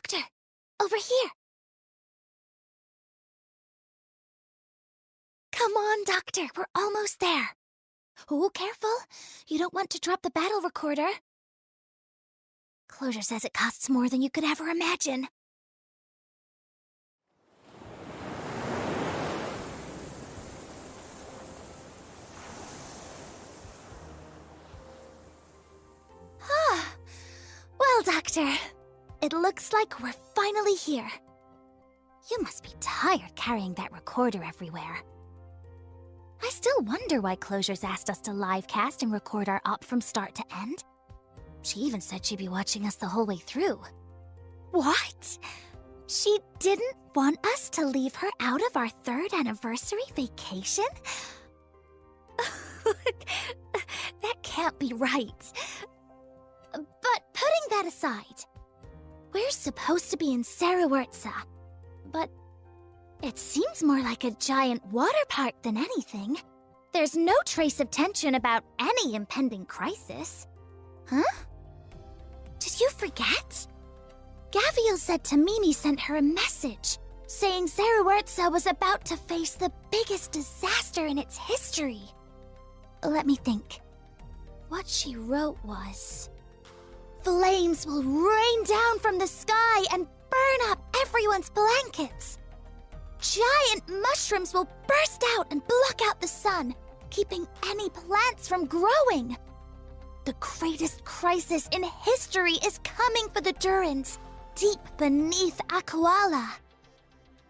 Doctor, over here. Come on, Doctor, we're almost there. Oh, careful. You don't want to drop the battle recorder. Closure says it costs more than you could ever imagine. Ah, well, Doctor, it looks like we're finally here. You must be tired carrying that recorder everywhere. I still wonder why Closure's asked us to livecast and record our op from start to end. She even said she'd be watching us the whole way through. What? She didn't want us to leave her out of our 3rd anniversary vacation? That can't be right. But putting that aside, we're supposed to be in Sarawurtsa, but it seems more like a giant water park than anything. There's no trace of tension about any impending crisis. Huh? Did you forget? Gaviel said Tamimi sent her a message, saying Sarawurtsa was about to face the biggest disaster in its history. Let me think. What she wrote was, flames will rain down from the sky and burn up everyone's blankets. Giant mushrooms will burst out and block out the sun, keeping any plants from growing. The greatest crisis in history is coming for the Durans, deep beneath Akuala.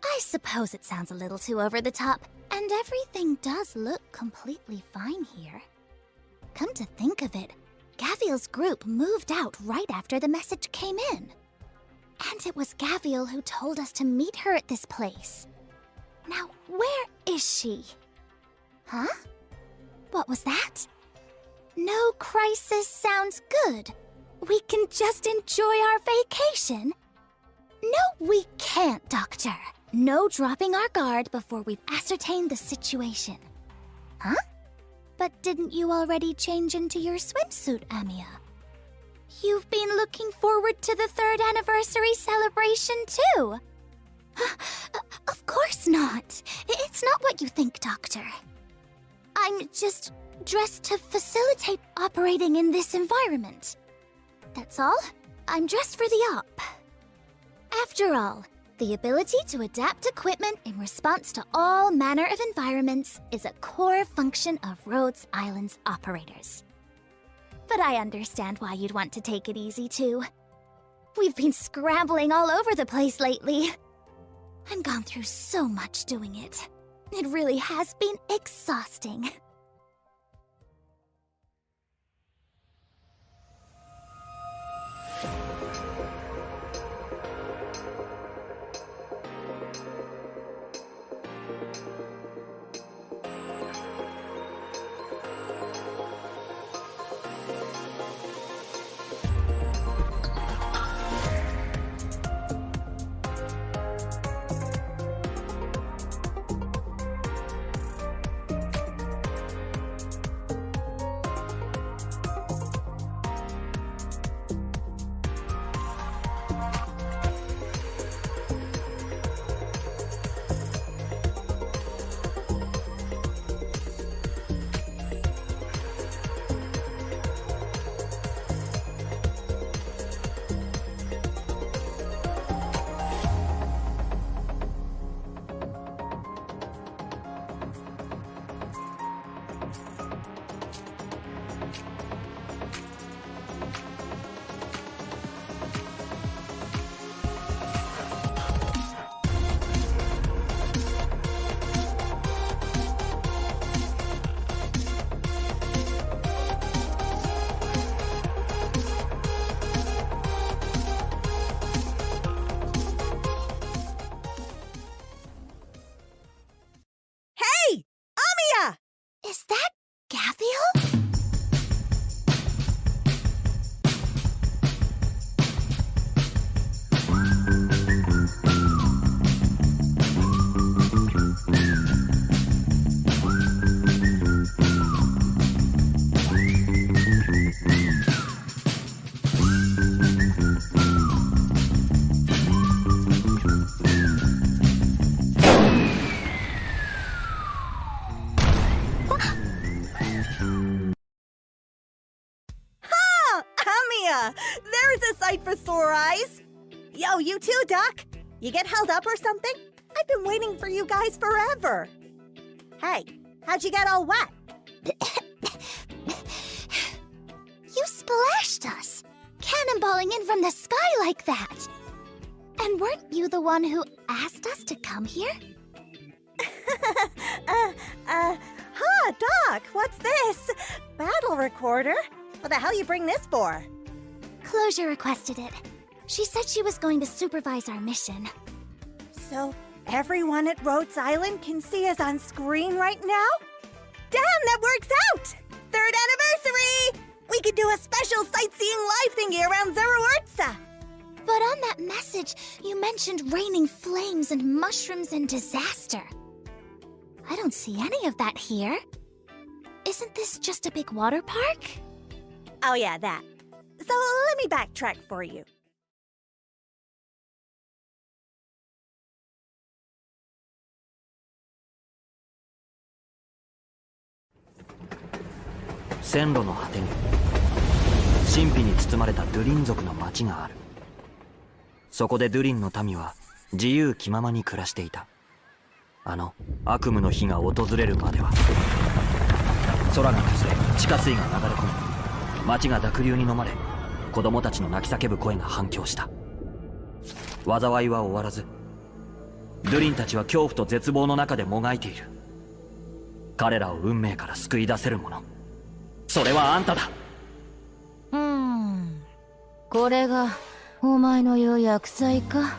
I suppose it sounds a little too over the top, and everything does look completely fine here. Come to think of it, Gaviel's group moved out right after the message came in. And it was Gaviel who told us to meet her at this place. Now, where is she? Huh? What was that? No crisis sounds good. We can just enjoy our vacation. No, we can't, Doctor. No dropping our guard before we've ascertained the situation. Huh? But didn't you already change into your swimsuit, Amia? You've been looking forward to the 3rd anniversary celebration, too. Of course not. It's not what you think, Doctor. I'm just dressed to facilitate operating in this environment. That's all. I'm dressed for the op. After all, the ability to adapt equipment in response to all manner of environments is a core function of Rhodes Island's operators. But I understand why you'd want to take it easy, too. We've been scrambling all over the place lately. I've gone through so much doing it. It really has been exhausting. There's a sight for sore eyes. Yo, you too, Doc. You get held up or something? I've been waiting for you guys forever. Hey, how'd you get all wet? You splashed us, cannonballing in from the sky like that. And weren't you the one who asked us to come here? Doc, what's this? Battle recorder? What the hell you bring this for? Closure requested it. She said she was going to supervise our mission. So, everyone at Rhodes Island can see us on screen right now? Damn, that works out! 3rd anniversary! We could do a special sightseeing live thingy around Zero Urza. But on that message, you mentioned raining flames and mushrooms and disaster. I don't see any of that here. Isn't this just a big water park? Oh yeah, that. So let me backtrack for you.線路の果てに神秘に包まれたドゥリン族の町がある。そこでドゥリンの民は自由気ままに暮らしていた。あの悪夢の日が訪れるまでは。空が崩れ地下水が流れ込み、町が濁流に飲まれ、子供たちの泣き叫ぶ声が反響した。災いは終わらず、ドゥリンたちは恐怖と絶望の中でもがいている。彼らを運命から救い出せるもの、それはあんただ。これがお前の言う薬剤か。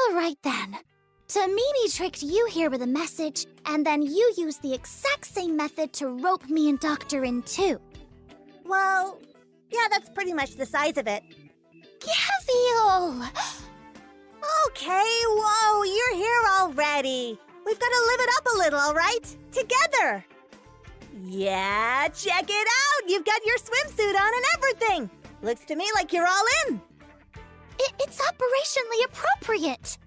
Alright then. Tamimi tricked you here with a message, and then you used the exact same method to rope me and Doctor in too. Well, yeah, that's pretty much the size of it. Gaviel! Okay, whoa, you're here already. We've got to live it up a little, all right? Together. Yeah, check it out. You've got your swimsuit on and everything. Looks to me like you're all in. It's operationally appropriate.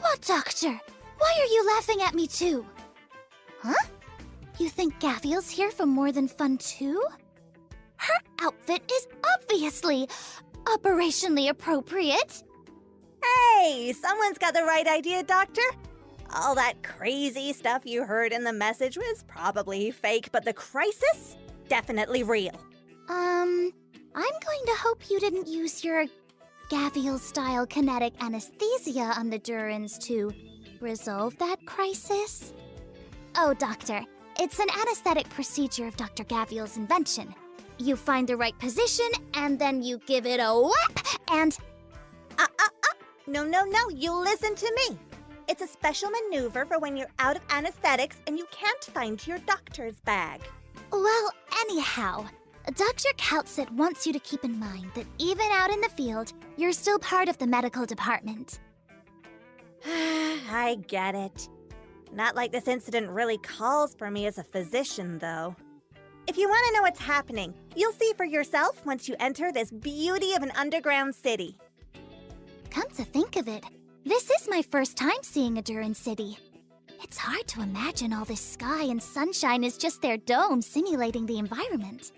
What, Doctor? Why are you laughing at me too? Huh? You think Gaviel's here for more than fun too? Her outfit is obviously operationally appropriate. Hey, someone's got the right idea, Doctor. All that crazy stuff you heard in the message was probably fake, but the crisis? Definitely real. I'm going to hope you didn't use your Gaviel-style kinetic anesthesia on the Durans to resolve that crisis. Oh, Doctor, it's an anesthetic procedure of Dr. Gaviel's invention. You find the right position, and then you give it a whap, and... No, you listen to me. It's a special maneuver for when you're out of anesthetics and you can't find your doctor's bag. Well, anyhow, Dr. Kaltzit wants you to keep in mind that even out in the field, you're still part of the medical department. I get it. Not like this incident really calls for me as a physician, though. If you want to know what's happening, you'll see for yourself once you enter this beauty of an underground city. Come to think of it, this is my first time seeing a Durin city. It's hard to imagine all this sky and sunshine is just their dome simulating the environment.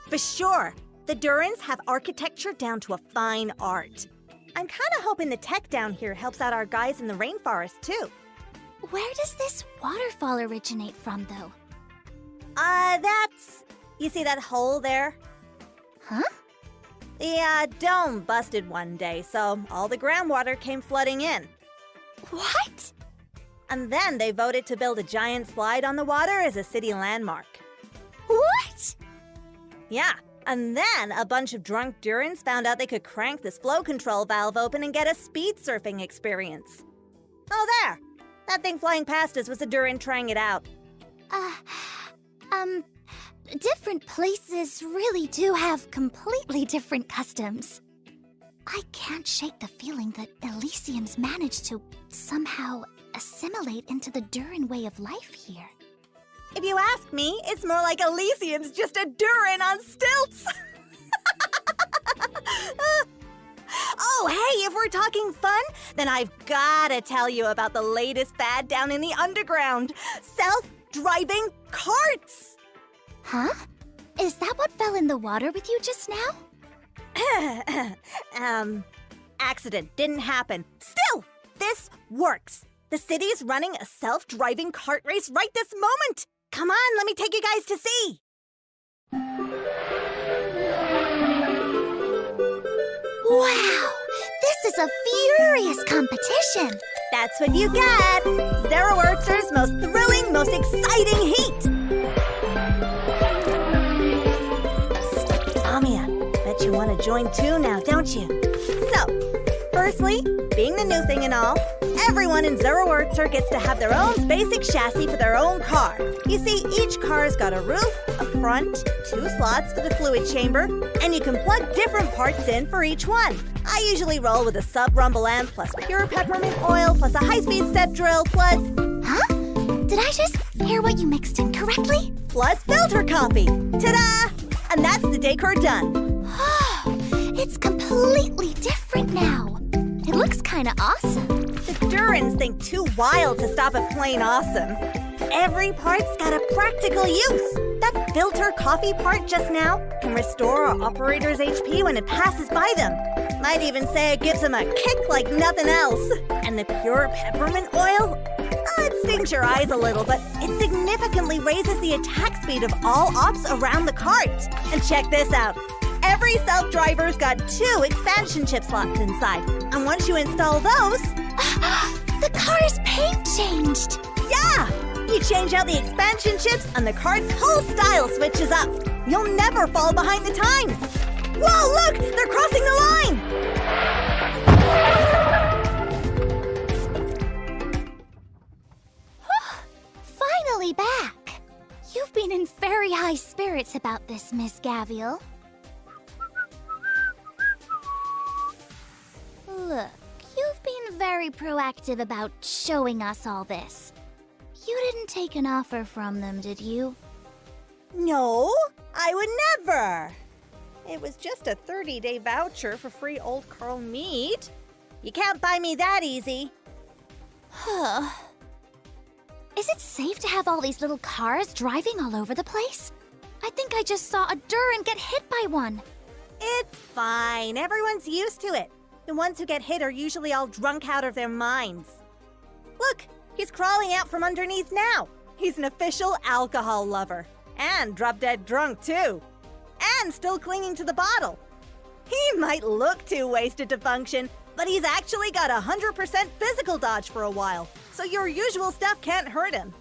For sure, the Durins have architecture down to a fine art. I'm kinda hoping the tech down here helps out our guys in the rainforest, too. Where does this waterfall originate from, though? You see that hole there? Huh? The dome busted one day, so all the groundwater came flooding in. What? And then they voted to build a giant slide on the water as a city landmark. What? Yeah, and then a bunch of drunk Durins found out they could crank this flow control valve open and get a speed surfing experience. Oh, there! That thing flying past us was a Durin trying it out. Different places really do have completely different customs. I can't shake the feeling that Elysium's managed to somehow assimilate into the Durin way of life here. If you ask me, it's more like Elysium's just a Durin on stilts! Oh, hey, if we're talking fun, then I've gotta tell you about the latest fad down in the underground. Self-driving carts! Huh? Is that what fell in the water with you just now? Accident. Didn't happen. Still, this works. The city's running a self-driving cart race right this moment. Come on, let me take you guys to see. Wow! This is a furious competition! That's what you get. Zero Earth's most thrilling, most exciting heat. Amia, bet you want to join too now, don't you? So, firstly, being the new thing and all, everyone in Zero Earthser gets to have their own basic chassis for their own car. You see, each car's got a roof, a front, 2 slots for the fluid chamber, and you can plug different parts in for each one. I usually roll with a sub-rumble amp plus pure peppermint oil plus a high-speed step drill plus... Huh? Did I just hear what you mixed in correctly? Plus filter coffee. Ta-da! And that's the decor done. It's completely different now. It looks kinda awesome. The Durins think too wild to stop at plain awesome. Every part's got a practical use. That filter coffee part just now can restore our operator's HP when it passes by them. Might even say it gives them a kick like nothing else. And the pure peppermint oil? It stings your eyes a little, but it significantly raises the attack speed of all ops around the cart. And check this out. Every self-driver's got 2 expansion chip slots inside. And once you install those... The car's paint changed! Yeah! You change out the expansion chips and the cart's whole style switches up. You'll never fall behind the times. Whoa, look! They're crossing the line! Finally back! You've been in very high spirits about this, Miss Gaviel. Look, you've been very proactive about showing us all this. You didn't take an offer from them, did you? No, I would never. It was just a 30-day voucher for free Old Carl meat. You can't buy me that easy. Is it safe to have all these little cars driving all over the place? I think I just saw a Durin get hit by one. It's fine. Everyone's used to it. The ones who get hit are usually all drunk out of their minds. Look, he's crawling out from underneath now. He's an official alcohol lover. And drop-dead drunk, too. And still clinging to the bottle. He might look too wasted to function, but he's actually got 100% physical dodge for a while, so your usual stuff can't hurt him.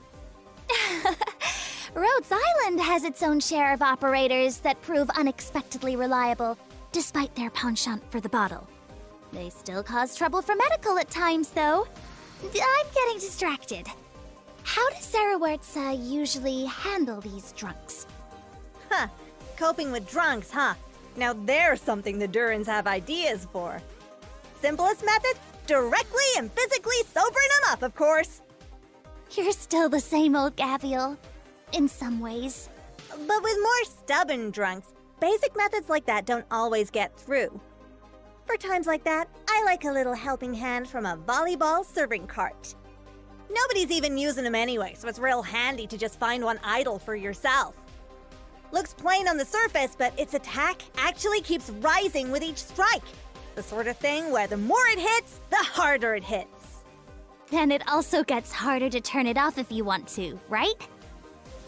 Rhodes Island has its own share of operators that prove unexpectedly reliable, despite their penchant for the bottle. They still cause trouble for medical at times, though. I'm getting distracted. How does Zerawertza usually handle these drunks? Huh. Coping with drunks, huh? Now there's something the Durans have ideas for. Simplest method? Directly and physically sobering them up, of course. You're still the same old Gavial. In some ways. But with more stubborn drunks, basic methods like that don't always get through. For times like that, I like a little helping hand from a volleyball serving cart. Nobody's even using them anyway, so it's real handy to just find one idle for yourself. Looks plain on the surface, but its attack actually keeps rising with each strike. The sort of thing where the more it hits, the harder it hits. Then it also gets harder to turn it off if you want to, right?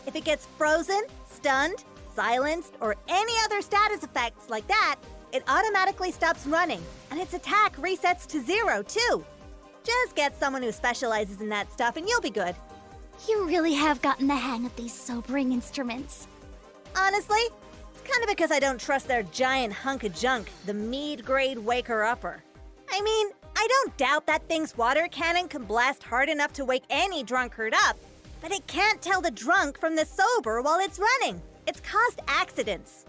If it gets frozen, stunned, silenced, or any other status effects like that, it automatically stops running, and its attack resets to 0 too. Just get someone who specializes in that stuff and you'll be good. You really have gotten the hang of these sobering instruments. Honestly, it's kind of because I don't trust their giant hunk of junk, the Mead-grade Waker-Upper. I mean, I don't doubt that thing's water cannon can blast hard enough to wake any drunkard up, but it can't tell the drunk from the sober while it's running. It's caused accidents.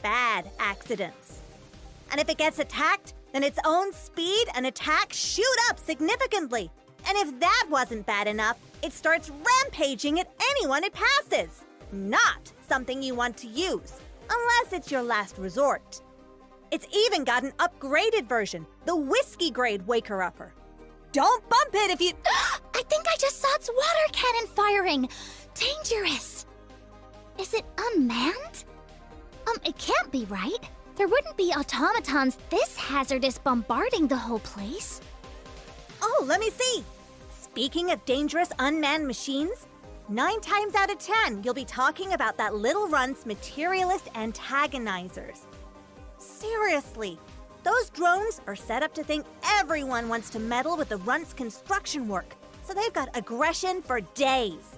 Bad accidents. And if it gets attacked, then its own speed and attack shoot up significantly. And if that wasn't bad enough, it starts rampaging at anyone it passes. Not something you want to use, unless it's your last resort. It's even got an upgraded version, the whiskey-grade Waker-Upper. Don't bump it if you... I think I just saw its water cannon firing! Dangerous! Is it unmanned? It can't be, right? There wouldn't be automatons this hazardous bombarding the whole place. Oh, let me see. Speaking of dangerous unmanned machines, 9 times out of 10, you'll be talking about that little runt's materialist antagonizers. Seriously, those drones are set up to think everyone wants to meddle with the runt's construction work, so they've got aggression for days.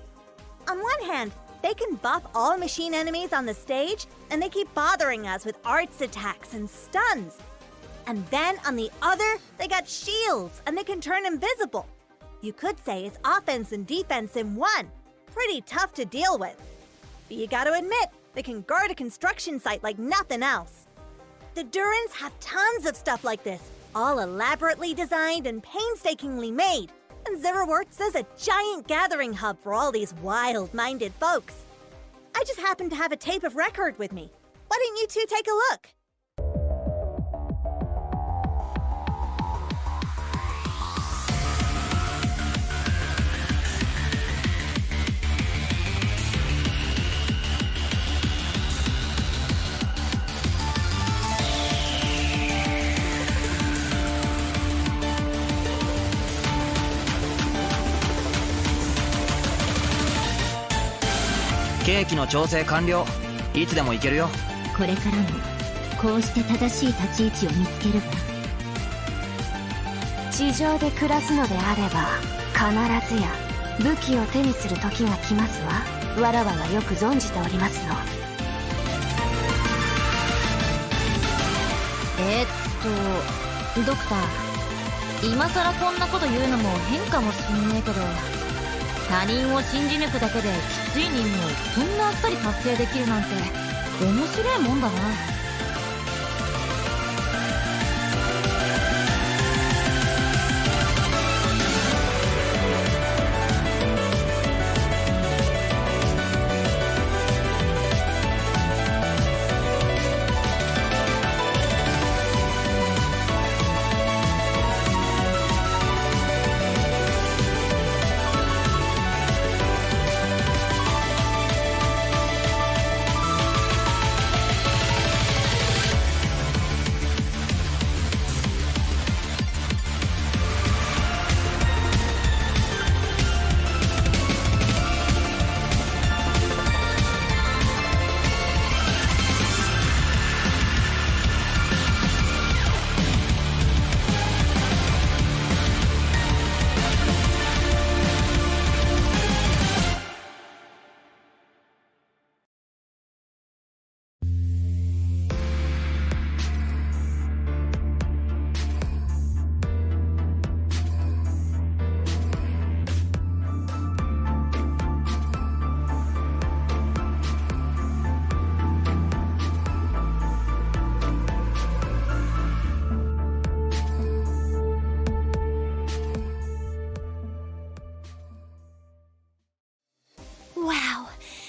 On one hand, they can buff all machine enemies on the stage, and they keep bothering us with arts attacks and stuns. And then on the other, they got shields, and they can turn invisible. You could say it's offense and defense in one. Pretty tough to deal with. But you gotta admit, they can guard a construction site like nothing else. The Durans have tons of stuff like this, all elaborately designed and painstakingly made. And Zerawertza's a giant gathering hub for all these wild-minded folks. I just happen to have a tape of record with me. Why don't you two take a look?ケーキの調整完了。いつでも行けるよ。これからもこうして正しい立ち位置を見つけるわ。地上で暮らすのであれば必ずや武器を手にする時が来ますわ。わらわはよく存じておりますの。ドクター、今さらこんなこと言うのも変かもしんねえけど、他人を信じ抜くだけできつい任務をそんなあっさり達成できるなんて面白いもんだな。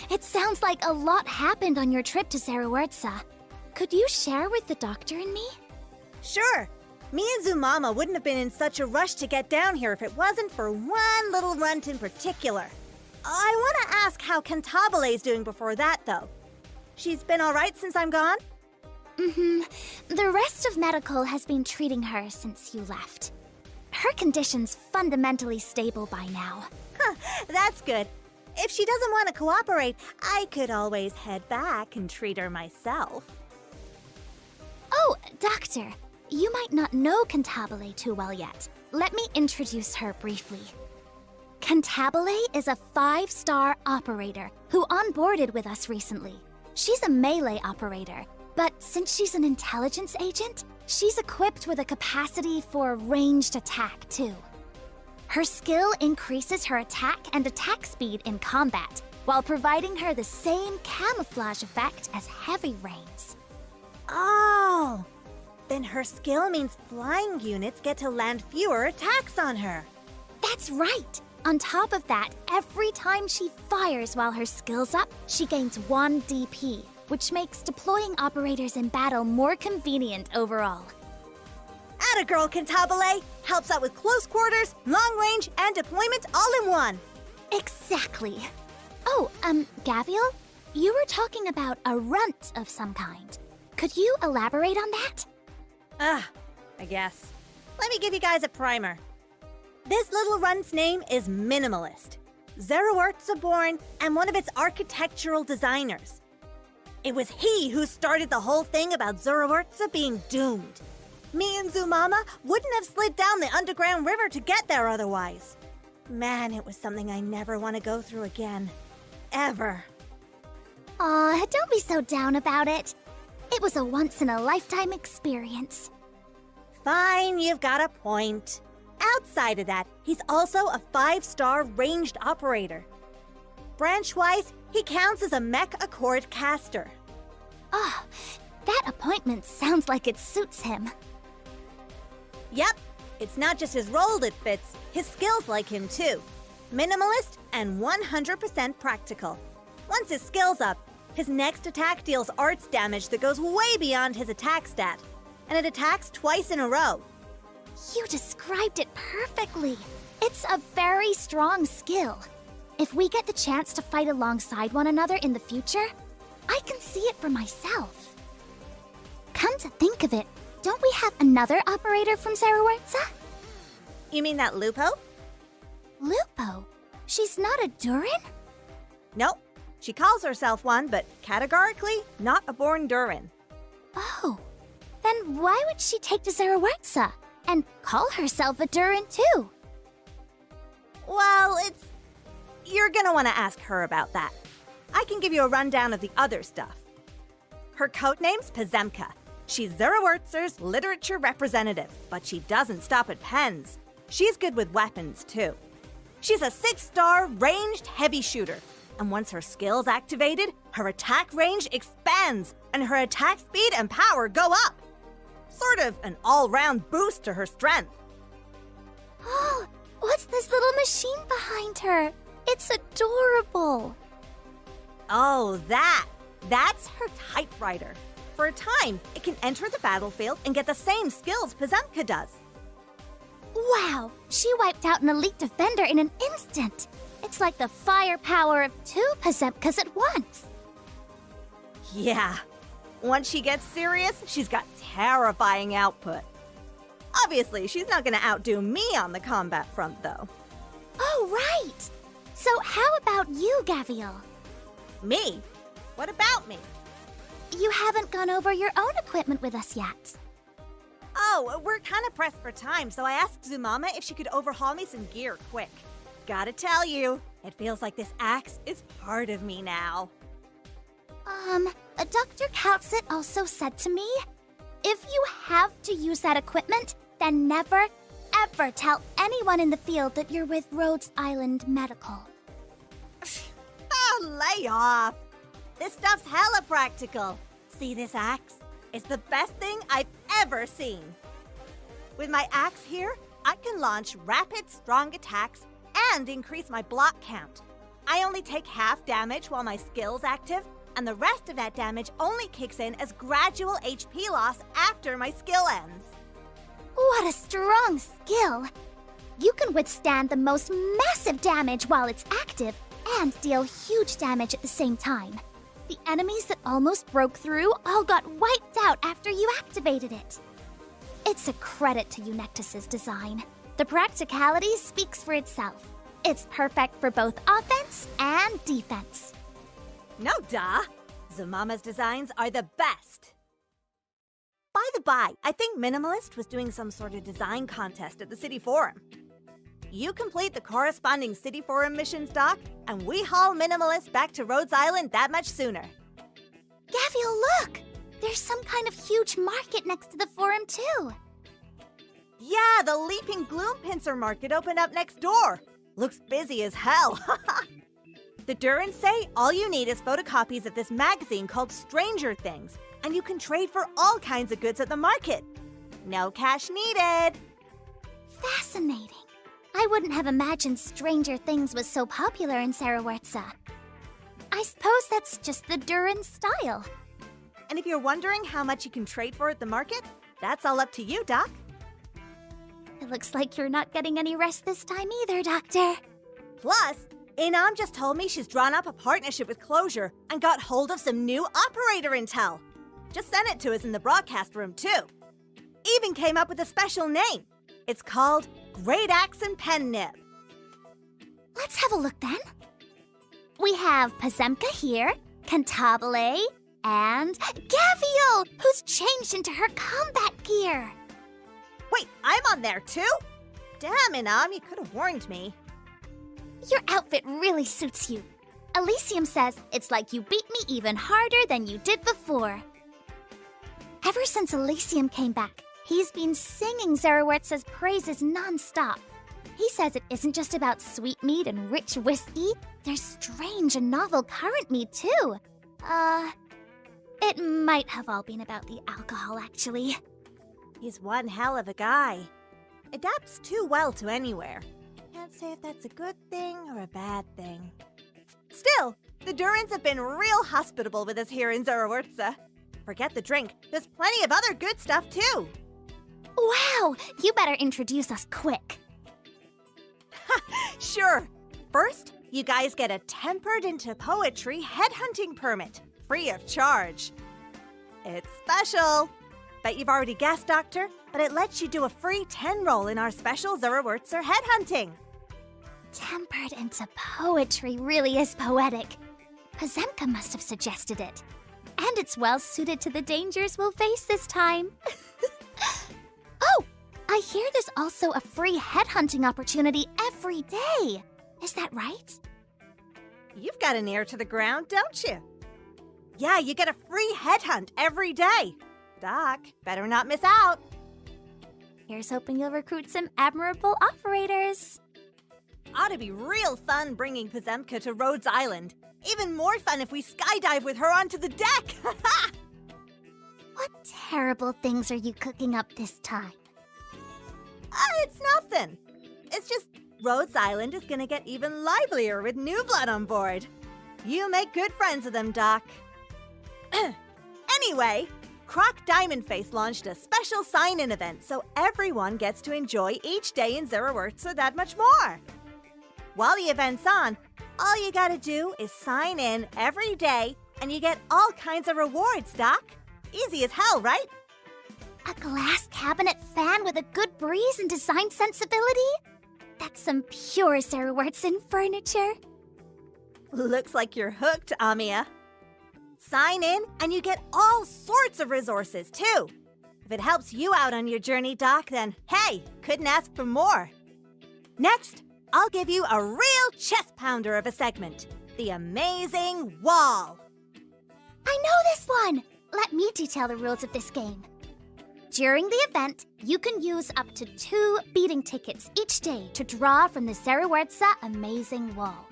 It sounds like a lot happened on your trip to Zarawertza. Could you share with the doctor and me? Sure. Me and Zumama wouldn't have been in such a rush to get down here if it wasn't for one little runt in particular. I want to ask how Cantabile's doing before that, though. She's been all right since I'm gone? The rest of medical has been treating her since you left. Her condition's fundamentally stable by now. Huh, that's good. If she doesn't want to cooperate, I could always head back and treat her myself. Oh, doctor, you might not know Cantabile too well yet. Let me introduce her briefly. Cantabile is a 5-star operator who onboarded with us recently. She's a melee operator, but since she's an intelligence agent, she's equipped with a capacity for ranged attack too. Her skill increases her attack and attack speed in combat, while providing her the same camouflage effect as heavy rains. Oh, then her skill means flying units get to land fewer attacks on her. That's right! On top of that, every time she fires while her skill's up, she gains 1 DP, which makes deploying operators in battle more convenient overall. Atta girl, Cantabile! Helps out with close quarters, long range, and deployment all in one. Exactly. Oh, Gaviel, you were talking about a runt of some kind. Could you elaborate on that? I guess. Let me give you guys a primer. This little runt's name is Minimalist. Zarawertza born and one of its architectural designers. It was he who started the whole thing about Zarawertza being doomed. Me and Zumama wouldn't have slid down the underground river to get there otherwise. Man, it was something I never want to go through again. Ever. Aw, don't be so down about it. It was a once-in-a-lifetime experience. Fine, you've got a point. Outside of that, he's also a 5-star ranged operator. Branch-wise, he counts as a Mech Accord caster. Oh, that appointment sounds like it suits him. Yep, it's not just his role that fits, his skills like him too. Minimalist and 100% practical. Once his skill's up, his next attack deals arts damage that goes way beyond his attack stat, and it attacks twice in a row. You described it perfectly. It's a very strong skill. If we get the chance to fight alongside one another in the future, I can see it for myself. Come to think of it, don't we have another operator from Zarawertza? You mean that Lupo? Lupo? She's not a Durin? Nope. She calls herself one, but categorically not a born Durin. Oh, then why would she take to Zarawertza and call herself a Durin too? Well, you're gonna want to ask her about that. I can give you a rundown of the other stuff. Her codename's Pazemka. She's Zarawertza's literature representative, but she doesn't stop at pens. She's good with weapons, too. She's a 6-star ranged heavy shooter, and once her skill's activated, her attack range expands, and her attack speed and power go up. Sort of an all-round boost to her strength. Oh, what's this little machine behind her? It's adorable. Oh, that's her typewriter. For a time, it can enter the battlefield and get the same skills Pazemka does. Wow, she wiped out an elite defender in an instant. It's like the firepower of 2 Pazemkas at once. Yeah. Once she gets serious, she's got terrifying output. Obviously, she's not gonna outdo me on the combat front, though. Oh, right. So how about you, Gaviel? Me? What about me? You haven't gone over your own equipment with us yet. Oh, we're kind of pressed for time, so I asked Zumama if she could overhaul me some gear quick. Gotta tell you, it feels like this axe is part of me now. Dr. Kaltsit also said to me, if you have to use that equipment, then never, ever tell anyone in the field that you're with Rhodes Island Medical. Oh, lay off. This stuff's hella practical. See this axe? It's the best thing I've ever seen. With my axe here, I can launch rapid, strong attacks and increase my block count. I only take half damage while my skill's active, and the rest of that damage only kicks in as gradual HP loss after my skill ends. What a strong skill! You can withstand the most massive damage while it's active and deal huge damage at the same time. The enemies that almost broke through all got wiped out after you activated it. It's a credit to Eunectus's design. The practicality speaks for itself. It's perfect for both offense and defense. No duh! Zamama's designs are the best! By the by, I think Minimalist was doing some sort of design contest at the City Forum. You complete the corresponding City Forum missions, Doc, and we haul Minimalist back to Rhodes Island that much sooner. Gaviel, look! There's some kind of huge market next to the forum, too. Yeah, the Leaping Gloom Pincer Market opened up next door. Looks busy as hell. The Durans say all you need is photocopies of this magazine called Stranger Things, and you can trade for all kinds of goods at the market. No cash needed. Fascinating. I wouldn't have imagined Stranger Things was so popular in Sarawetsa. I suppose that's just the Duran style. And if you're wondering how much you can trade for at the market, that's all up to you, Doc. It looks like you're not getting any rest this time either, Doctor. Plus, Inam just told me she's drawn up a partnership with Closure and got hold of some new operator intel. Just sent it to us in the broadcast room, too. Even came up with a special name. It's called Great Axe and Pen Nib. Let's have a look then. We have Pazemka here, Cantabile, and Gaviel, who's changed into her combat gear. Wait, I'm on there too? Damn, Inam, you could have warned me. Your outfit really suits you. Elysium says it's like you beat me even harder than you did before. Ever since Elysium came back, he's been singing Zarawetsa's praises non-stop. He says it isn't just about sweet meat and rich whiskey. There's strange and novel currant meat, too. It might have all been about the alcohol, actually. He's one hell of a guy. Adapts too well to anywhere. Can't say if that's a good thing or a bad thing. Still, the Durans have been real hospitable with us here in Zarawetsa. Forget the drink, there's plenty of other good stuff, too. Wow, you better introduce us quick. Sure. First, you guys get a Tempered into Poetry headhunting permit, free of charge. It's special. Bet you've already guessed, Doctor, but it lets you do a free 10 roll in our special Zarawurtser headhunting. Tempered into Poetry really is poetic. Pazemka must have suggested it. And it's well suited to the dangers we'll face this time. Oh! I hear there's also a free headhunting opportunity every day. Is that right? You've got an ear to the ground, don't you? Yeah, you get a free headhunt every day. Doc, better not miss out. Here's hoping you'll recruit some admirable operators. Ought to be real fun bringing Pazemka to Rhodes Island. Even more fun if we skydive with her onto the deck. What terrible things are you cooking up this time? It's nothing. It's just Rhodes Island is gonna get even livelier with new blood on board. You make good friends with them, Doc. Anyway, Croc Diamond Face launched a special sign-in event so everyone gets to enjoy each day in Zarawurtsa that much more. While the event's on, all you gotta do is sign in every day and you get all kinds of rewards, Doc. Easy as hell, right? A glass cabinet fan with a good breeze and design sensibility? That's some pure Zarawurtsan furniture. Looks like you're hooked, Amia. Sign in and you get all sorts of resources, too. If it helps you out on your journey, Doc, then hey, couldn't ask for more. Next, I'll give you a real chest pounder of a segment, the Amazing Wall. I know this one! Let me detail the rules of this game. During the event, you can use up to 2 beating tickets each day to draw from the Zarawurtsa Amazing Wall.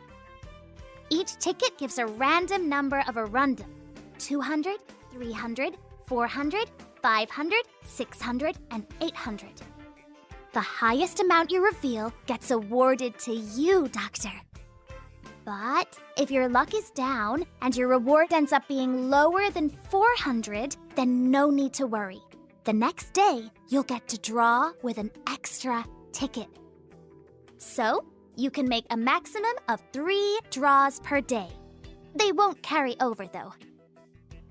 Each ticket gives a random number of a rundum: 200, 300, 400, 500, 600, and 800. The highest amount you reveal gets awarded to you, Doctor. But if your luck is down and your reward ends up being lower than 400, then no need to worry. The next day, you'll get to draw with an extra ticket. So, you can make a maximum of 3 draws per day. They won't carry over, though.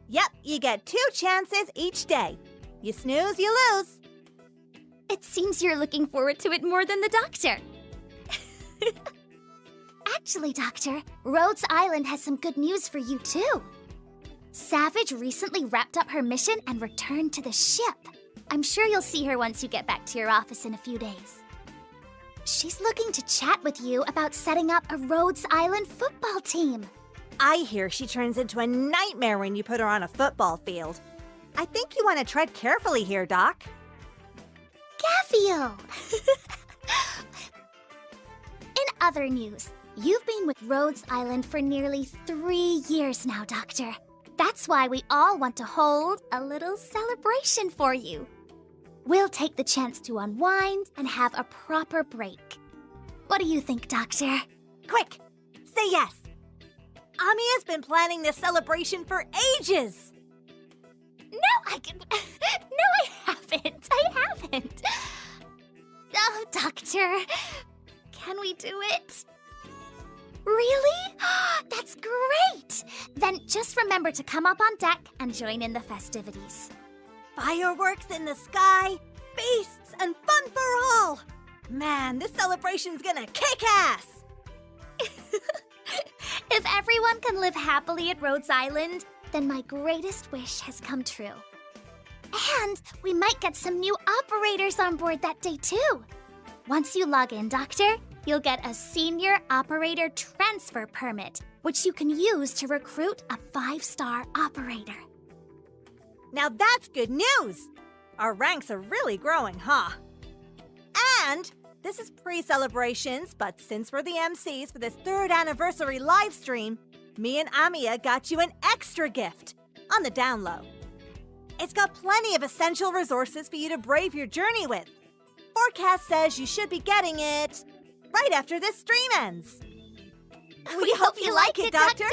Yep, you get 2 chances each day. You snooze, you lose. It seems you're looking forward to it more than the doctor. Actually, Doctor, Rhodes Island has some good news for you, too. Savage recently wrapped up her mission and returned to the ship. I'm sure you'll see her once you get back to your office in a few days. She's looking to chat with you about setting up a Rhodes Island football team. I hear she turns into a nightmare when you put her on a football field. I think you want to tread carefully here, Doc. Gaffiel! In other news, you've been with Rhodes Island for nearly 3 years now, Doctor. That's why we all want to hold a little celebration for you. We'll take the chance to unwind and have a proper break. What do you think, Doctor? Quick, say yes. Amiya's been planning this celebration for ages. No, I haven't. I haven't. Oh, Doctor, can we do it? Really? That's great! Then just remember to come up on deck and join in the festivities. Fireworks in the sky, feasts, and fun for all. Man, this celebration's gonna kick ass. If everyone can live happily at Rhodes Island, then my greatest wish has come true. And we might get some new operators on board that day, too. Once you log in, Doctor, you'll get a Senior Operator Transfer Permit, which you can use to recruit a 5-star operator. Now that's good news. Our ranks are really growing, huh? And this is pre-celebrations, but since we're the MCs for this 3rd anniversary live stream, me and Amiya got you an extra gift on the down low. It's got plenty of essential resources for you to brave your journey with. Forecast says you should be getting it right after this stream ends. We hope you like it, Doctor.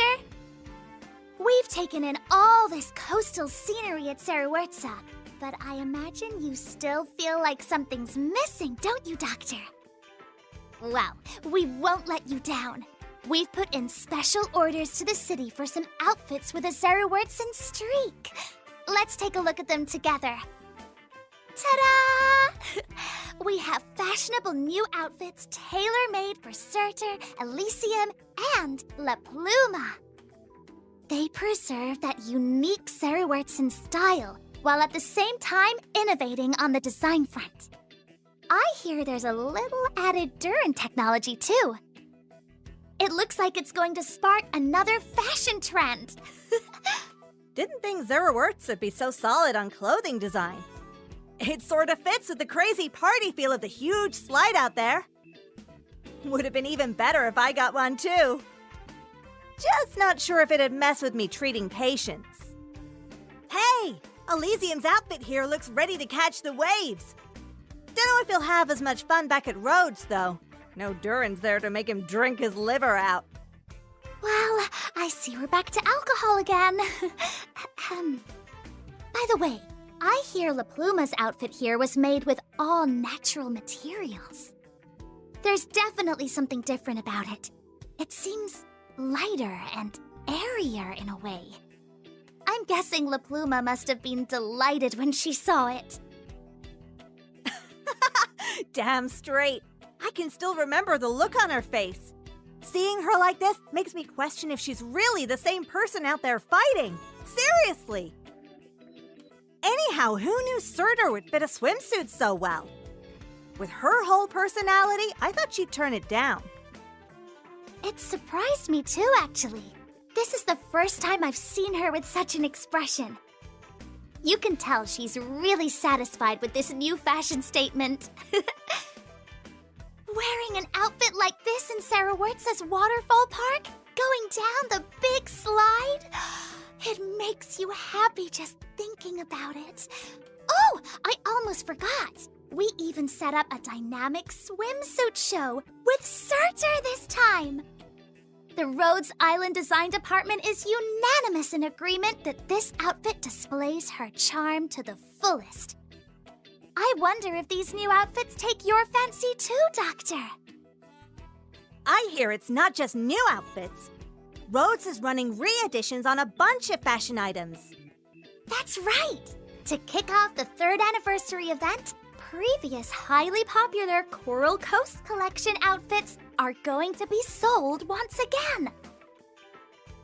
We've taken in all this coastal scenery at Saruerza, but I imagine you still feel like something's missing, don't you, Doctor? Well, we won't let you down. We've put in special orders to the city for some outfits with a Saruertsan streak. Let's take a look at them together. Ta-da! We have fashionable new outfits tailor-made for Surtur, Elysium, and La Pluma. They preserve that unique Saruertsan style, while at the same time innovating on the design front. I hear there's a little added Durin technology, too. It looks like it's going to spark another fashion trend. Didn't think Saruertsa would be so solid on clothing design. It sort of fits with the crazy party feel of the huge slide out there. Would have been even better if I got one too. Just not sure if it'd mess with me treating patients. Hey, Elysium's outfit here looks ready to catch the waves. Don't know if he'll have as much fun back at Rhodes, though. No Durin's there to make him drink his liver out. Well, I see we're back to alcohol again. By the way, I hear La Pluma's outfit here was made with all natural materials. There's definitely something different about it. It seems lighter and airier in a way. I'm guessing La Pluma must have been delighted when she saw it. Damn straight. I can still remember the look on her face. Seeing her like this makes me question if she's really the same person out there fighting. Seriously. Anyhow, who knew Surtur would fit a swimsuit so well? With her whole personality, I thought she'd turn it down. It surprised me too, actually. This is the first time I've seen her with such an expression. You can tell she's really satisfied with this new fashion statement. Wearing an outfit like this in Saruertsa's waterfall park, going down the big slide, it makes you happy just thinking about it. Oh, I almost forgot. We even set up a dynamic swimsuit show with Surtur this time. The Rhodes Island Design Department is unanimous in agreement that this outfit displays her charm to the fullest. I wonder if these new outfits take your fancy too, Doctor. I hear it's not just new outfits. Rhodes is running re-editions on a bunch of fashion items. That's right! To kick off the 3rd anniversary event, previous highly popular Coral Coast Collection outfits are going to be sold once again.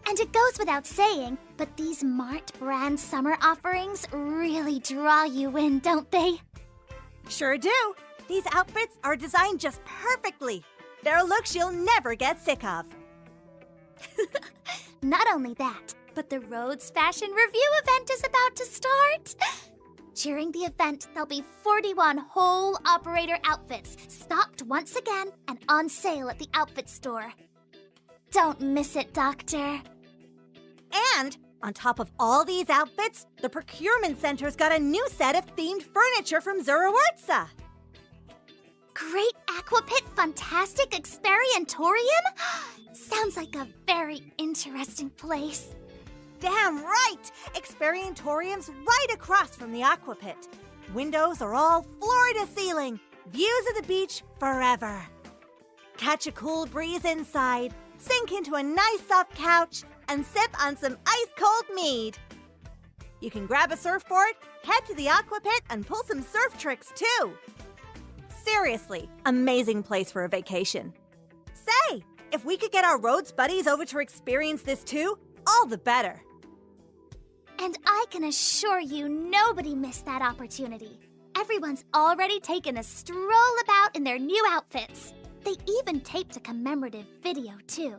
And it goes without saying, but these Mart brand summer offerings really draw you in, don't they? Sure do. These outfits are designed just perfectly. They're looks you'll never get sick of. Not only that, but the Rhodes Fashion Review event is about to start. During the event, there'll be 41 whole operator outfits stocked once again and on sale at the outfit store. Don't miss it, Doctor. And on top of all these outfits, the procurement center's got a new set of themed furniture from Zurawartsa. Great Aquapit Fantastic Experientorium? Sounds like a very interesting place. Damn right! Experientorium's right across from the Aquapit. Windows are all floor to ceiling. Views of the beach forever. Catch a cool breeze inside, sink into a nice soft couch, and sip on some ice-cold mead. You can grab a surfboard, head to the Aquapit, and pull some surf tricks too. Seriously, amazing place for a vacation. Say, if we could get our Rhodes buddies over to experience this too, all the better. And I can assure you nobody missed that opportunity. Everyone's already taken a stroll about in their new outfits. They even taped a commemorative video too.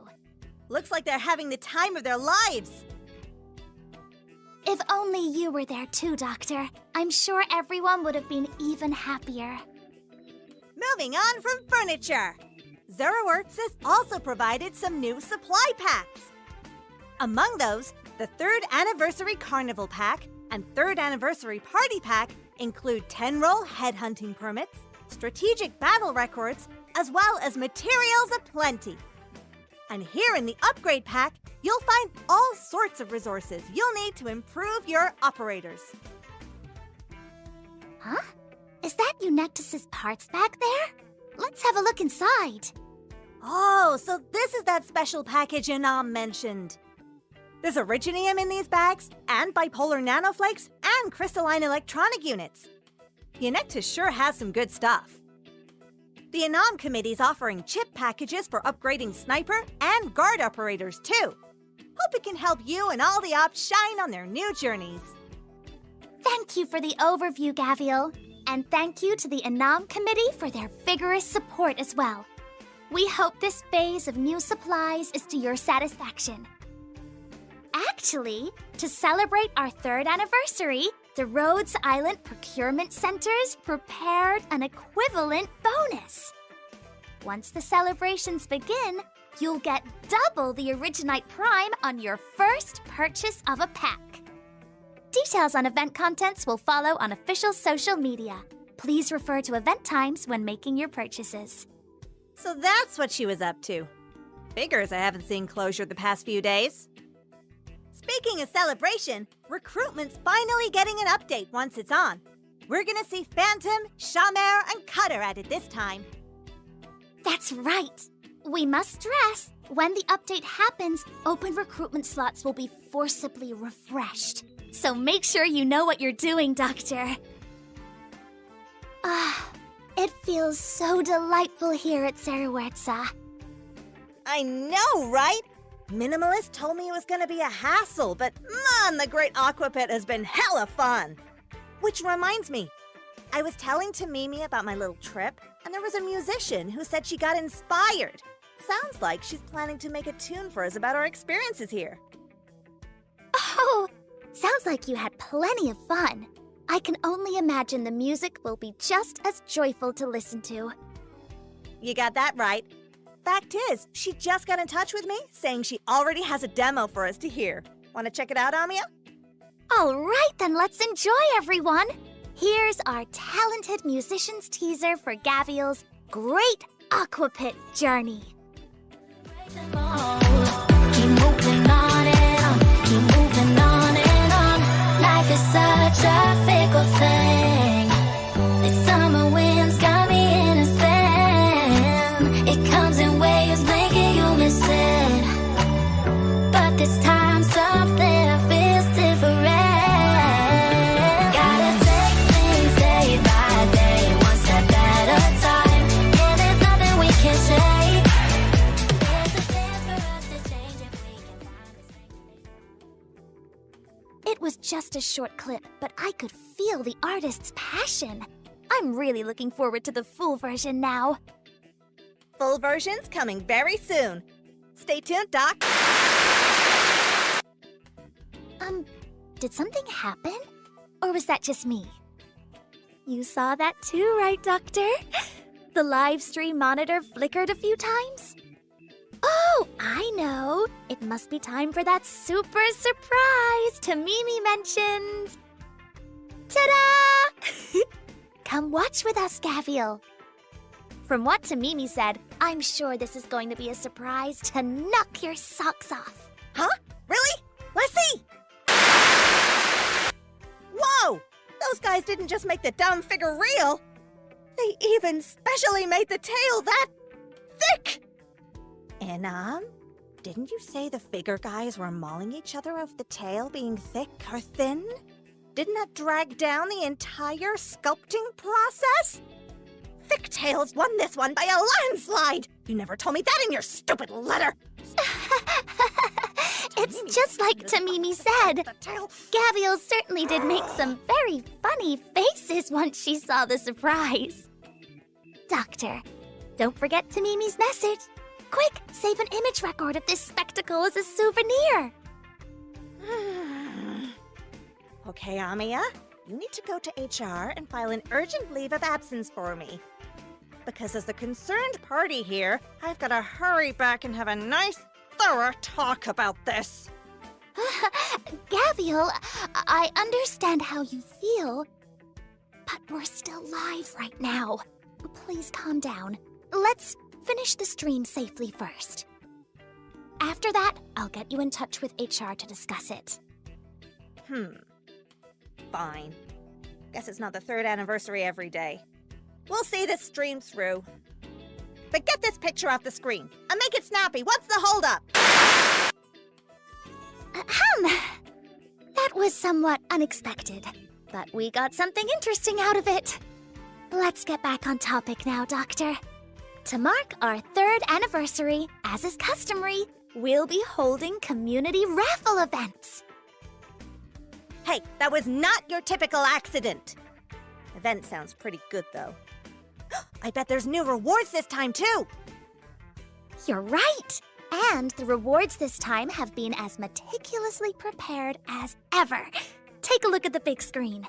Looks like they're having the time of their lives. If only you were there too, Doctor. I'm sure everyone would have been even happier. Moving on from furniture. Zurawartsa's also provided some new supply packs. Among those, the 3rd Anniversary Carnival Pack and 3rd Anniversary Party Pack include 10-roll headhunting permits, strategic battle records, as well as materials aplenty. And here in the Upgrade Pack, you'll find all sorts of resources you'll need to improve your operators. Huh? Is that Eunectus's parts back there? Let's have a look inside. Oh, so this is that special package Anam mentioned. There's Originium in these bags, and bipolar nanoflakes, and crystalline electronic units. Eunectus sure has some good stuff. The Anam Committee's offering chip packages for upgrading sniper and guard operators too. Hope it can help you and all the ops shine on their new journeys. Thank you for the overview, Gaviel. And thank you to the Anam Committee for their vigorous support as well. We hope this phase of new supplies is to your satisfaction. Actually, to celebrate our 3rd anniversary, the Rhodes Island Procurement Centers prepared an equivalent bonus. Once the celebrations begin, you'll get double the Originite Prime on your first purchase of a pack. Details on event contents will follow on official social media. Please refer to event times when making your purchases. So that's what she was up to. Figures I haven't seen closure the past few days. Speaking of celebration, recruitment's finally getting an update once it's on. We're gonna see Phantom, Shamare, and Cutter at it this time. That's right. We must stress, when the update happens, open recruitment slots will be forcibly refreshed. So make sure you know what you're doing, Doctor. It feels so delightful here at Zurawartsa. I know, right? Minimalist told me it was gonna be a hassle, but man, the Great Aquapit has been hella fun. Which reminds me, I was telling to Mimi about my little trip, and there was a musician who said she got inspired. Sounds like she's planning to make a tune for us about our experiences here. Oh, sounds like you had plenty of fun. I can only imagine the music will be just as joyful to listen to. You got that right. Fact is, she just got in touch with me saying she already has a demo for us to hear. Want to check it out, Amia? All right, then let's enjoy, everyone. Here's our talented musician's teaser for Gaviel's Great Aquapit Journey. Oh. moving on and on, keep moving on and on. Life is such a fickle thing. The summer winds got me in a spin. It comes in waves, making you miss it. But this time something feels different. Gotta take things day by day, one step at a time. Yeah, there's nothing we can say. There's a chance for us to change if we can find the same. It was just a short clip, but I could feel the artist's passion. I'm really looking forward to the full version now. Full version's coming very soon. Stay tuned, Doc. Did something happen? Or was that just me? You saw that too, right, Doctor? The live stream monitor flickered a few times? Oh, I know. It must be time for that super surprise Tamimi mentioned. Ta-da! Come watch with us, Gaviel. From what Tamimi said, I'm sure this is going to be a surprise to knock your socks off. Huh? Really? Let's see! Whoa! Those guys didn't just make the dumb figure real. They even specially made the tail that thick! And, didn't you say the figure guys were mauling each other over the tail being thick or thin? Didn't that drag down the entire sculpting process? Thick Tails won this one by a landslide! You never told me that in your stupid letter! It's just like Tamimi said. Gaviel certainly did make some very funny faces once she saw the surprise. Doctor, don't forget Tamimi's message. Quick, save an image record of this spectacle as a souvenir. Okay, Amiya, you need to go to HR and file an urgent leave of absence for me. Because as the concerned party here, I've got to hurry back and have a nice, thorough talk about this. Gaviel, I understand how you feel, but we're still live right now. Please calm down. Let's finish the stream safely first. After that, I'll get you in touch with HR to discuss it. Fine. Guess it's not the 3rd anniversary every day. We'll see this stream through. But get this picture off the screen and make it snappy. What's the holdup? That was somewhat unexpected, but we got something interesting out of it. Let's get back on topic now, Doctor. To mark our 3rd anniversary, as is customary, we'll be holding community raffle events. Hey, that was not your typical accident. Event sounds pretty good, though. I bet there's new rewards this time, too. You're right! And the rewards this time have been as meticulously prepared as ever. Take a look at the big screen.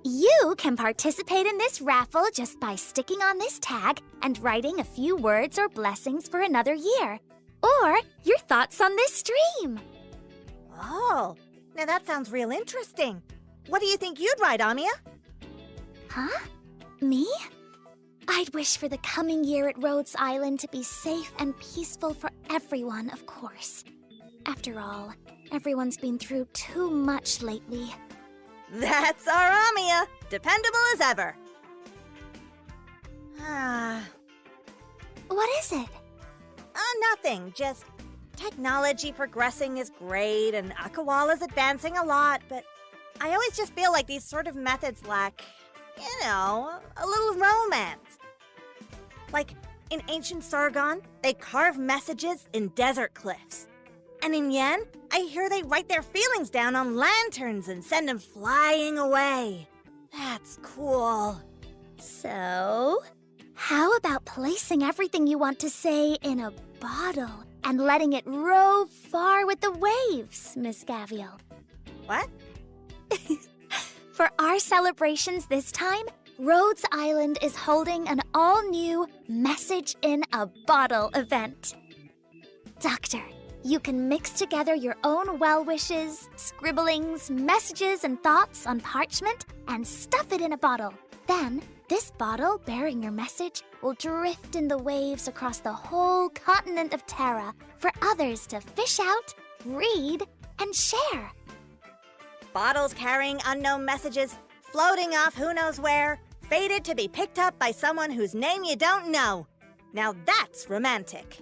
You can participate in this raffle just by sticking on this tag and writing a few words or blessings for another year. Or your thoughts on this stream. Oh, now that sounds real interesting. What do you think you'd write, Amiya? Huh? Me? I'd wish for the coming year at Rhodes Island to be safe and peaceful for everyone, of course. After all, everyone's been through too much lately. That's our Amiya, dependable as ever. What is it? Nothing, just technology progressing is great and Akawala's advancing a lot, but I always just feel like these sort of methods lack, a little romance. Like, in ancient Sargon, they carve messages in desert cliffs. And in Yen, I hear they write their feelings down on lanterns and send them flying away. That's cool. So, how about placing everything you want to say in a bottle and letting it rove far with the waves, Miss Gaviel? What? For our celebrations this time, Rhodes Island is holding an all-new Message in a Bottle event. Doctor, you can mix together your own well wishes, scribblings, messages, and thoughts on parchment and stuff it in a bottle. Then, this bottle bearing your message will drift in the waves across the whole continent of Terra for others to fish out, read, and share. Bottles carrying unknown messages, floating off who knows where, fated to be picked up by someone whose name you don't know. Now that's romantic.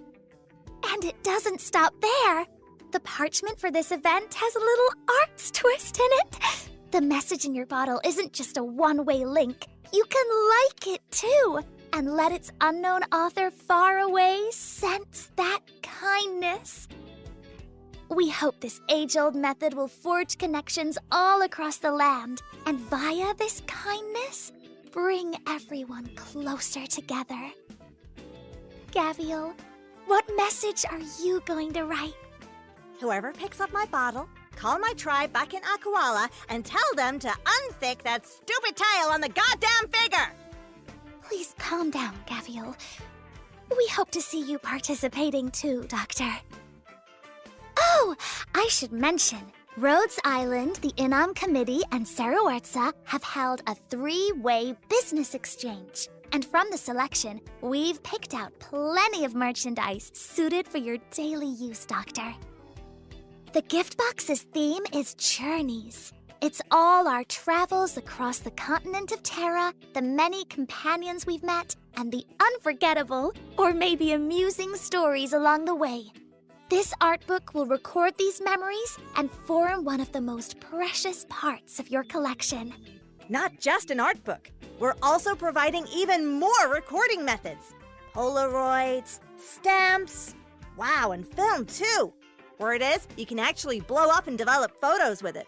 And it doesn't stop there. The parchment for this event has a little arts twist in it. The message in your bottle isn't just a one-way link. You can like it too, and let its unknown author far away sense that kindness. We hope this age-old method will forge connections all across the land, and via this kindness, bring everyone closer together. Gavial, what message are you going to write? Whoever picks up my bottle, call my tribe back in Aquala and tell them to unthick that stupid tail on the goddamn figure! Please calm down, Gavial. We hope to see you participating too, Doctor. Oh, I should mention, Rhodes Island, the Inam Committee, and Saruarza have held a 3-way business exchange. And from the selection, we've picked out plenty of merchandise suited for your daily use, Doctor. The gift box's theme is journeys. It's all our travels across the continent of Terra, the many companions we've met, and the unforgettable, or maybe amusing stories along the way. This art book will record these memories and form one of the most precious parts of your collection. Not just an art book. We're also providing even more recording methods. Polaroids, stamps, wow, and film too. Word is, you can actually blow up and develop photos with it.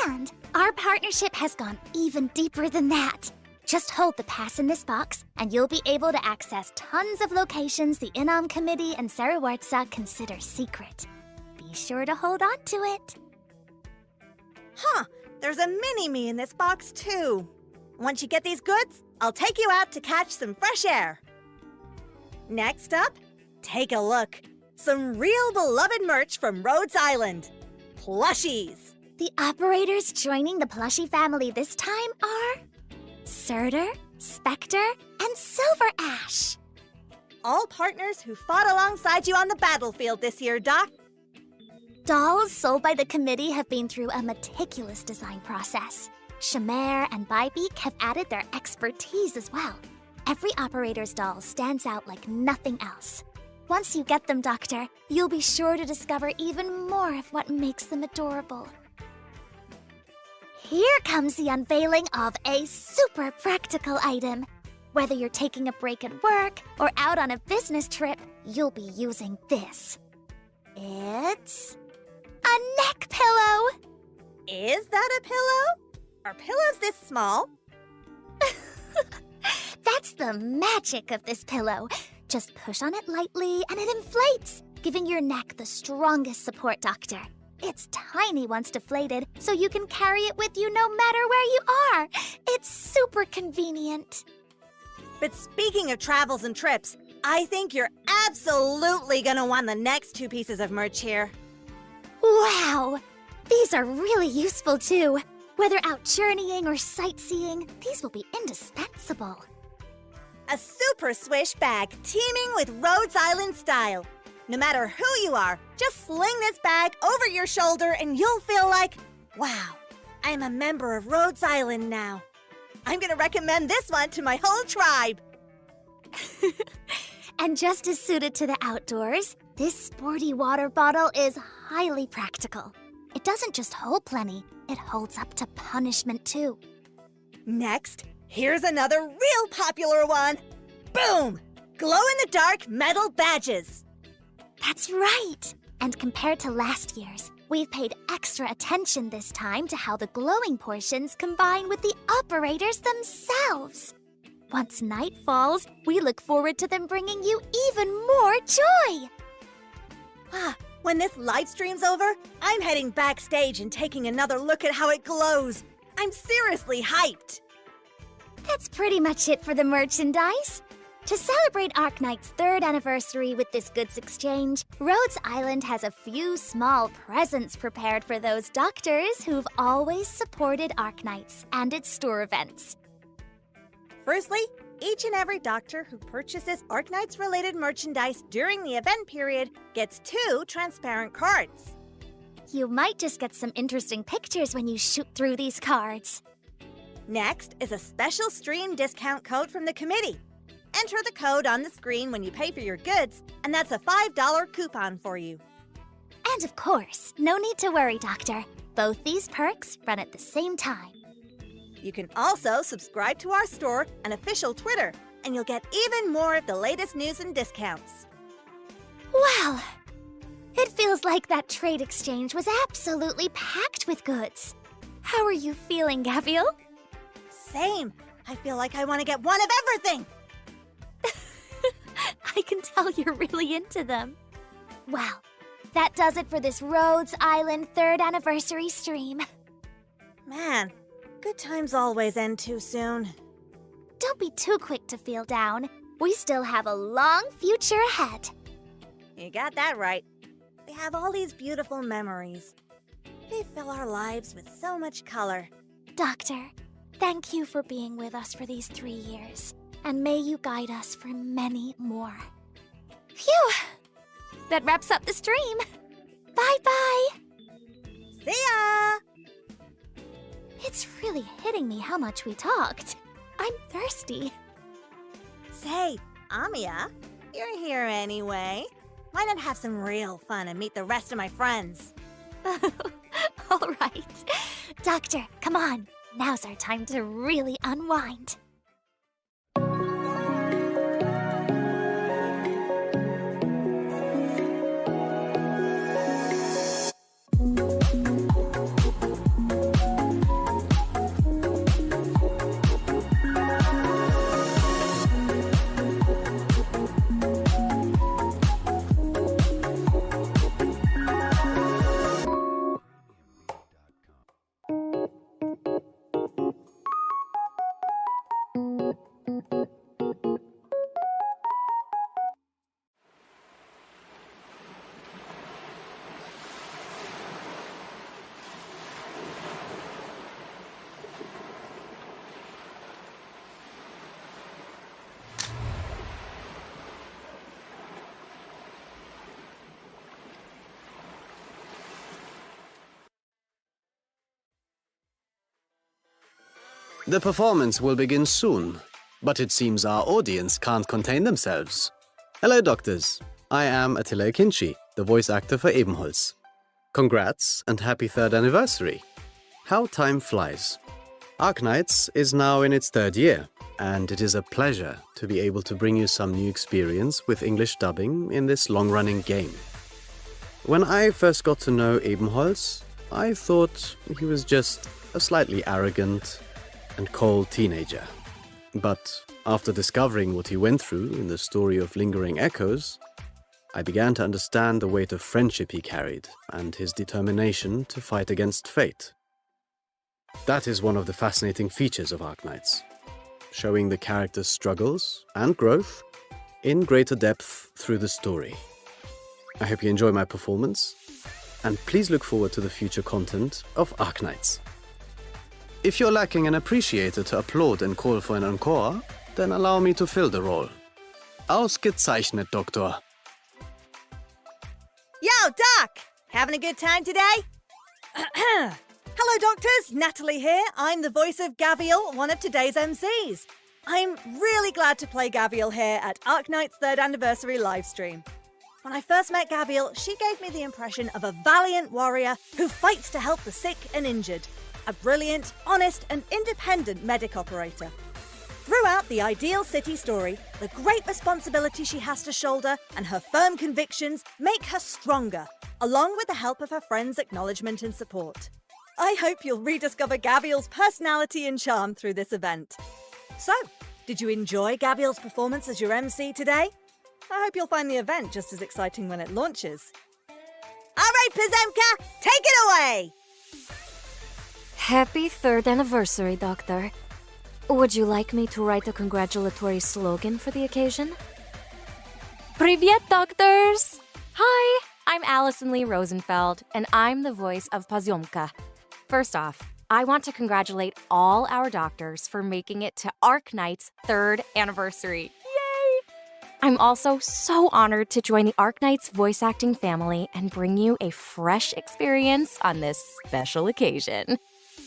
And our partnership has gone even deeper than that. Just hold the pass in this box, and you'll be able to access tons of locations the Inam Committee and Saruarza consider secret. Be sure to hold on to it. Huh, there's a mini-me in this box too. Once you get these goods, I'll take you out to catch some fresh air. Next up, take a look. Some real beloved merch from Rhodes Island. Plushies. The operators joining the plushie family this time are Surtur, Spectre, and Silver Ash. All partners who fought alongside you on the battlefield this year, Doc. Dolls sold by the committee have been through a meticulous design process. Shamare and Bybeak have added their expertise as well. Every operator's doll stands out like nothing else. Once you get them, Doctor, you'll be sure to discover even more of what makes them adorable. Here comes the unveiling of a super practical item. Whether you're taking a break at work or out on a business trip, you'll be using this. It's a neck pillow. Is that a pillow? Are pillows this small? That's the magic of this pillow. Just push on it lightly and it inflates, giving your neck the strongest support, Doctor. It's tiny once deflated, so you can carry it with you no matter where you are. It's super convenient. But speaking of travels and trips, I think you're absolutely gonna want the next 2 pieces of merch here. Wow! These are really useful too. Whether out journeying or sightseeing, these will be indispensable. A super swish bag teeming with Rhodes Island style. No matter who you are, just sling this bag over your shoulder and you'll feel like, wow, I'm a member of Rhodes Island now. I'm gonna recommend this one to my whole tribe. And just as suited to the outdoors, this sporty water bottle is highly practical. It doesn't just hold plenty, it holds up to punishment too. Next, here's another real popular one. Boom! Glow-in-the-dark metal badges. That's right! And compared to last year's, we've paid extra attention this time to how the glowing portions combine with the operators themselves. Once night falls, we look forward to them bringing you even more joy! When this live stream's over, I'm heading backstage and taking another look at how it glows. I'm seriously hyped. That's pretty much it for the merchandise. To celebrate Arknights' 3rd anniversary with this goods exchange, Rhodes Island has a few small presents prepared for those doctors who've always supported Arknights and its store events. Firstly, each and every doctor who purchases Arknights-related merchandise during the event period gets 2 transparent cards. You might just get some interesting pictures when you shoot through these cards. Next is a special stream discount code from the committee. Enter the code on the screen when you pay for your goods, and that's a $5 coupon for you. And of course, no need to worry, Doctor. Both these perks run at the same time. You can also subscribe to our store and official Twitter, and you'll get even more of the latest news and discounts. Wow! It feels like that trade exchange was absolutely packed with goods. How are you feeling, Gabriel? Same. I feel like I want to get one of everything. I can tell you're really into them. Well, that does it for this Rhodes Island 3rd anniversary stream. Man, good times always end too soon. Don't be too quick to feel down. We still have a long future ahead. You got that right. We have all these beautiful memories. They fill our lives with so much color. Doctor, thank you for being with us for these 3 years, and may you guide us for many more. Phew! That wraps up the stream. Bye-bye! See ya! It's really hitting me how much we talked. I'm thirsty. Say, Amiya, you're here anyway. Why not have some real fun and meet the rest of my friends? All right. Doctor, come on. Now's our time to really unwind. The performance will begin soon, but it seems our audience can't contain themselves. Hello, doctors. I am Attila Kinchi, the voice actor for Ebenholz. Congrats and happy 3rd anniversary. How time flies. Arknights is now in its 3rd year, and it is a pleasure to be able to bring you some new experience with English dubbing in this long-running game. When I first got to know Ebenholz, I thought he was just a slightly arrogant and cold teenager. But after discovering what he went through in the story of Lingering Echoes, I began to understand the weight of friendship he carried and his determination to fight against fate. That is one of the fascinating features of Arknights, showing the character's struggles and growth in greater depth through the story. I hope you enjoy my performance, and please look forward to the future content of Arknights. If you're lacking an appreciator to applaud and call for an encore, then allow me to fill the role. Ausgezeichnet, Doktor. Yo, Doc! Having a good time today? Hello, doctors. Natalie here. I'm the voice of Gaviel, one of today's MCs. I'm really glad to play Gaviel here at Arknight's 3rd anniversary livestream. When I first met Gaviel, she gave me the impression of a valiant warrior who fights to help the sick and injured. A brilliant, honest, and independent medic operator. Throughout the Ideal City story, the great responsibility she has to shoulder and her firm convictions make her stronger, along with the help of her friends' acknowledgement and support. I hope you'll rediscover Gaviel's personality and charm through this event. So, did you enjoy Gaviel's performance as your MC today? I hope you'll find the event just as exciting when it launches. All right, Pizemka, take it away! Happy 3rd anniversary, Doctor. Would you like me to write a congratulatory slogan for the occasion? Привет, doctors! Hi, I'm Allison Lee Rosenfeld, and I'm the voice of Poziomka. First off, I want to congratulate all our doctors for making it to Arknights' 3rd anniversary. Yay! I'm also so honored to join the Arknights voice acting family and bring you a fresh experience on this special occasion.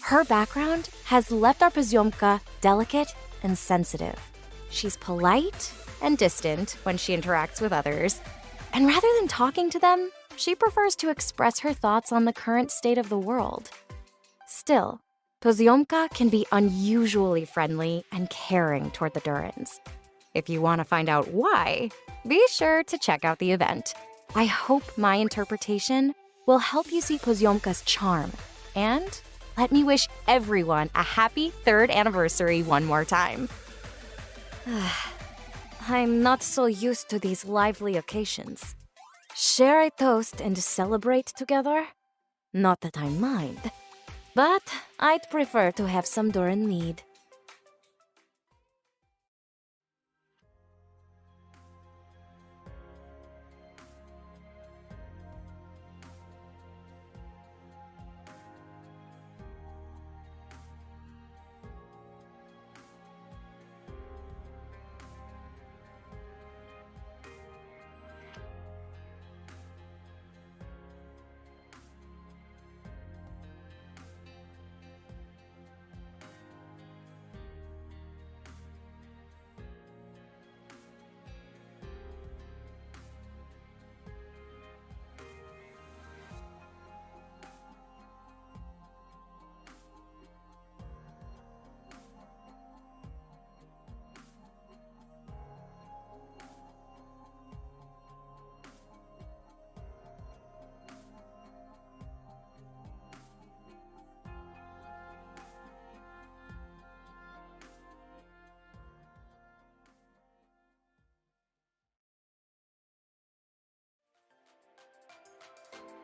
Her background has left our Pozyomka delicate and sensitive. She's polite and distant when she interacts with others, and rather than talking to them, she prefers to express her thoughts on the current state of the world. Still, Pozyomka can be unusually friendly and caring toward the Durans. If you want to find out why, be sure to check out the event. I hope my interpretation will help you see Pozyomka's charm, and let me wish everyone a happy 3rd anniversary one more time. I'm not so used to these lively occasions. Share a toast and celebrate together? Not that I mind, but I'd prefer to have some Duran mead.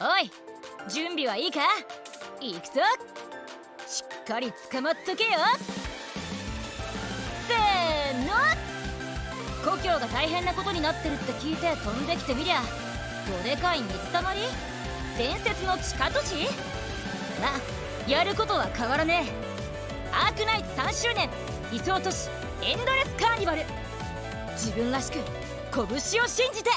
おい、準備はいいか？行くぞ。しっかり捕まっとけよ。せーの。故郷が大変なことになってるって聞いて飛んできてみりゃ、どでかい水たまり？伝説の地下都市？まあ、やることは変わらねえ。アークナイツ3周年理想都市エンドレスカーニバル。自分らしく拳を信じて。